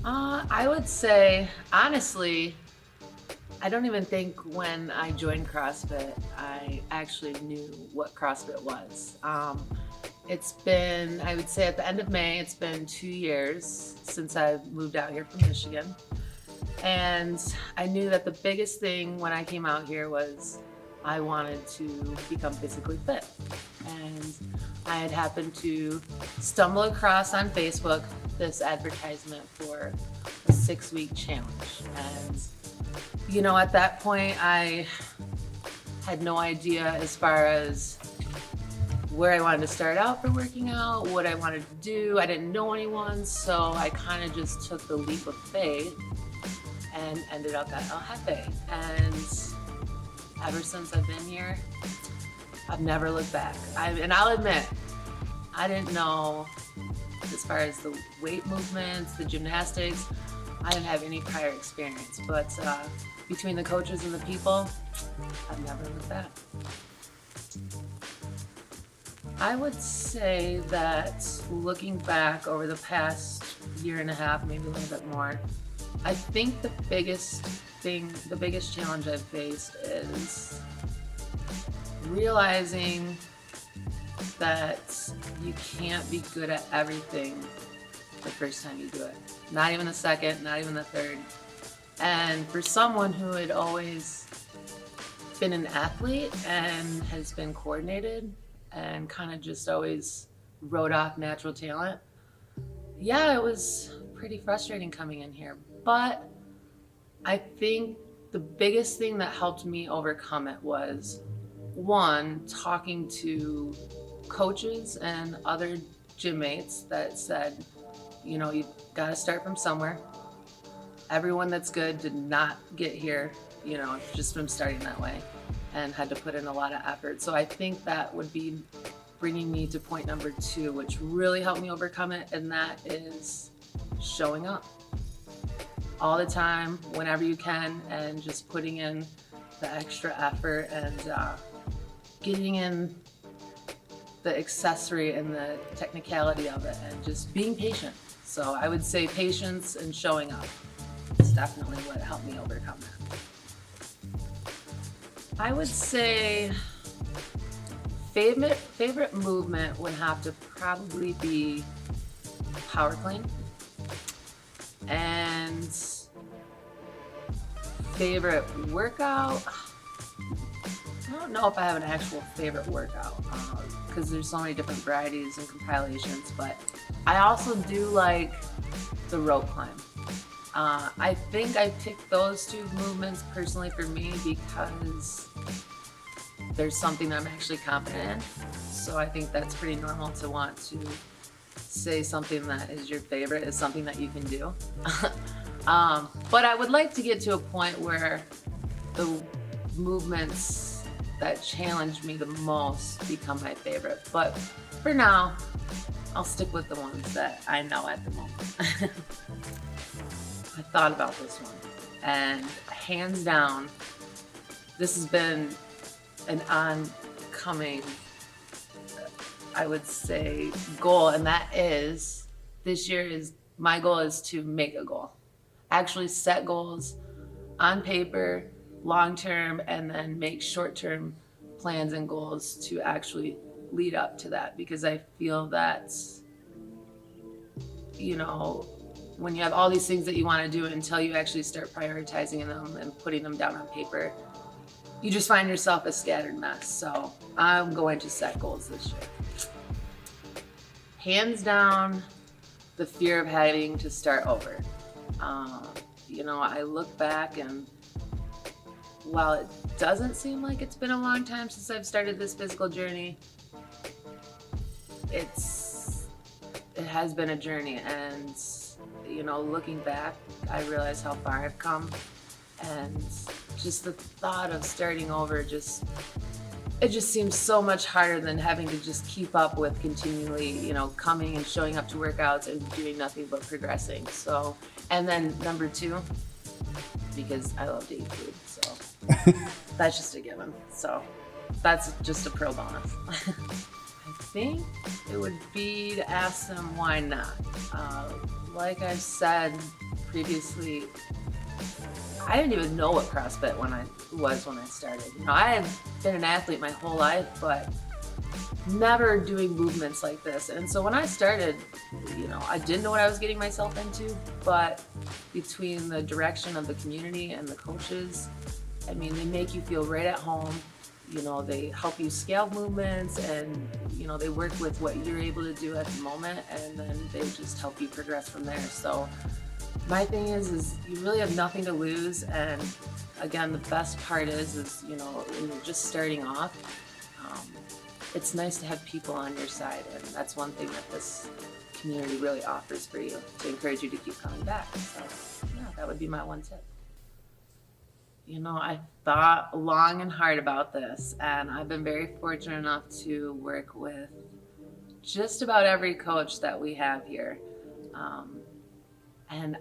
I would say, honestly, I don't even think when I joined CrossFit, I actually knew what CrossFit was. It's been, I would say at the end of May, it's been 2 years since I've moved out here from Michigan. And I knew that the biggest thing when I came out here was I wanted to become physically fit. And I had happened to stumble across on Facebook this advertisement for a 6-week challenge. And, at that point, I had no idea as far as where I wanted to start out for working out, what I wanted to do. I didn't know anyone, so I kind of just took the leap of faith and ended up at Jefe. And ever since I've been here, I've never looked back. And I'll admit, I didn't know as far as the weight movements, the gymnastics, I didn't have any prior experience. But between the coaches and the people, I've never looked back. I would say that looking back over the past year and a half, maybe a little bit more, I think the biggest challenge I've faced is realizing that you can't be good at everything the first time you do it. Not even the second, not even the third. And for someone who had always been an athlete and has been coordinated and kind of just always rode off natural talent, yeah, it was pretty frustrating coming in here. But I think the biggest thing that helped me overcome it was, one, talking to coaches and other gym mates that said, you've got to start from somewhere. Everyone that's good did not get here, just from starting that way and had to put in a lot of effort. So I think that would be bringing me to point number 2, which really helped me overcome it, and that is showing up all the time, whenever you can, and just putting in the extra effort and getting in the accessory and the technicality of it, and just being patient. So I would say patience and showing up is definitely what helped me overcome that. I would say favorite movement would have to probably be power clean. And favorite workout, I don't know if I have an actual favorite workout because there's so many different varieties and compilations, but I also do like the rope climb. I think I picked those 2 movements personally for me because there's something I'm actually confident in. So I think that's pretty normal to want to say something that is your favorite is something that you can do. But I would like to get to a point where the movements that challenge me the most become my favorite. But for now, I'll stick with the ones that I know at the moment. I thought about this one, and hands down, this has been an oncoming, I would say, goal, and that is, this year is, my goal is to make a goal. Actually set goals on paper, long-term, and then make short-term plans and goals to actually lead up to that, because I feel that, when you have all these things that you want to do, until you actually start prioritizing them and putting them down on paper, you just find yourself a scattered mess. So I'm going to set goals this year. Hands down, the fear of having to start over. I look back, and while it doesn't seem like it's been a long time since I've started this physical journey, it has been a journey. And looking back, I realize how far I've come, and just the thought of starting over it just seems so much harder than having to just keep up with continually, coming and showing up to workouts and doing nothing but progressing. So, and then number 2, because I love to eat food, so that's just a given. So that's just a pro bonus. I think it would be to ask them why not. Like I said previously, I didn't even know what CrossFit when I started. You know, I have been an athlete my whole life, but never doing movements like this. And so when I started, you know, I didn't know what I was getting myself into, but between the direction of the community and the coaches, I mean, they make you feel right at home. You know, they help you scale movements, and, you know, they work with what you're able to do at the moment, and then they just help you progress from there. So my thing is you really have nothing to lose. And again, the best part is, you know, when you're just starting off, it's nice to have people on your side. And that's one thing that this community really offers for you, to encourage you to keep coming back. So yeah, that would be my one tip. You know, I thought long and hard about this, and I've been very fortunate enough to work with just about every coach that we have here. And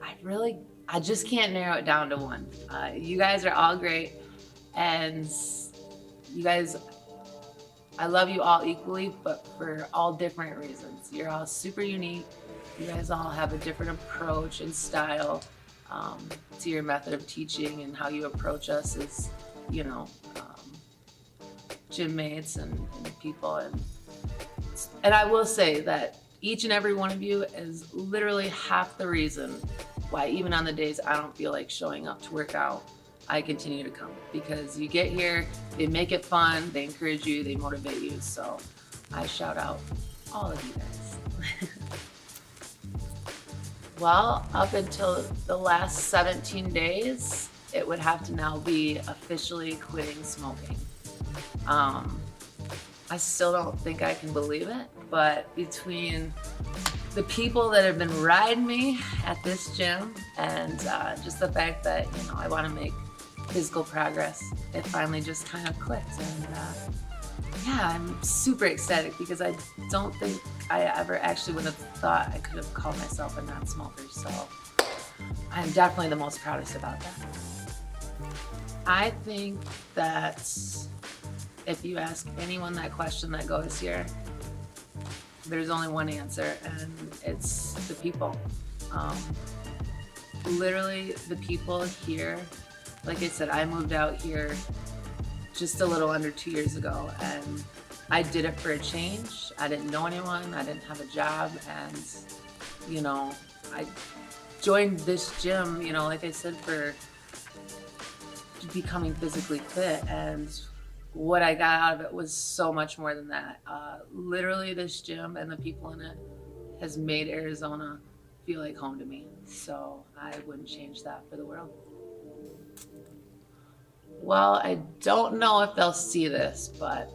I just can't narrow it down to one. You guys are all great, and you guys, I love you all equally, but for all different reasons. You're all super unique. You guys all have a different approach and style to your method of teaching, and how you approach us as, you know, gym mates and people. And I will say that each and every one of you is literally half the reason why, even on the days I don't feel like showing up to work out, I continue to come, because you get here, they make it fun, they encourage you, they motivate you. So I shout out all of you guys. Well, up until the last 17 days, it would have to now be officially quitting smoking. I still don't think I can believe it, but between the people that have been riding me at this gym, and just the fact that, you know, I want to make physical progress, it finally just kind of clicked. And yeah, I'm super ecstatic, because I don't think I ever actually would have thought I could have called myself a non-smoker. So I'm definitely the most proudest about that. I think that if you ask anyone that question that goes here, there's only one answer, and it's the people. Literally, the people here. Like I said, I moved out here just a little under 2 years ago, and I did it for a change. I didn't know anyone, I didn't have a job, and, you know, I joined this gym, you know, like I said, for becoming physically fit, and what I got out of it was so much more than that. Literally, this gym and the people in it has made Arizona feel like home to me, so I wouldn't change that for the world. Well, I don't know if they'll see this, but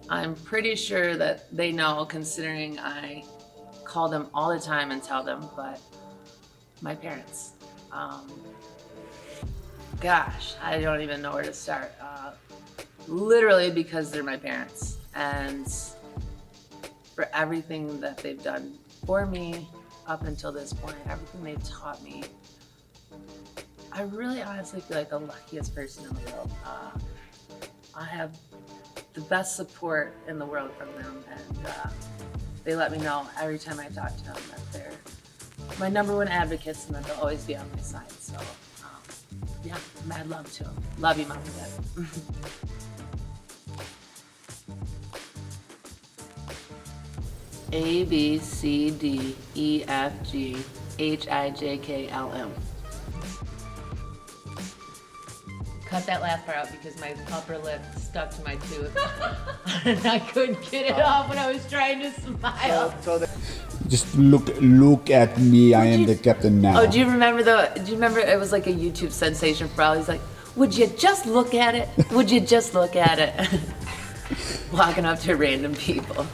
I'm pretty sure that they know, considering I call them all the time and tell them, but my parents. Gosh, I don't even know where to start. Literally, because they're my parents, and for everything that they've done for me up until this point, everything they've taught me. I really honestly feel like the luckiest person in the world. I have the best support in the world from them, and they let me know every time I talk to them that they're my number one advocates, and that they'll always be on my side. So yeah, mad love to them. Love you, Mom and Dad. A, B, C, D, E, F, G, H, I, J, K, L, M. Cut that last part out, because my upper lip stuck to my tooth and I couldn't get it off when I was trying to smile. Just look at me. I am the captain now. Oh, do you remember it was like a YouTube sensation for all. He's like, would you just look at it? Would you just look at it? Walking up to random people.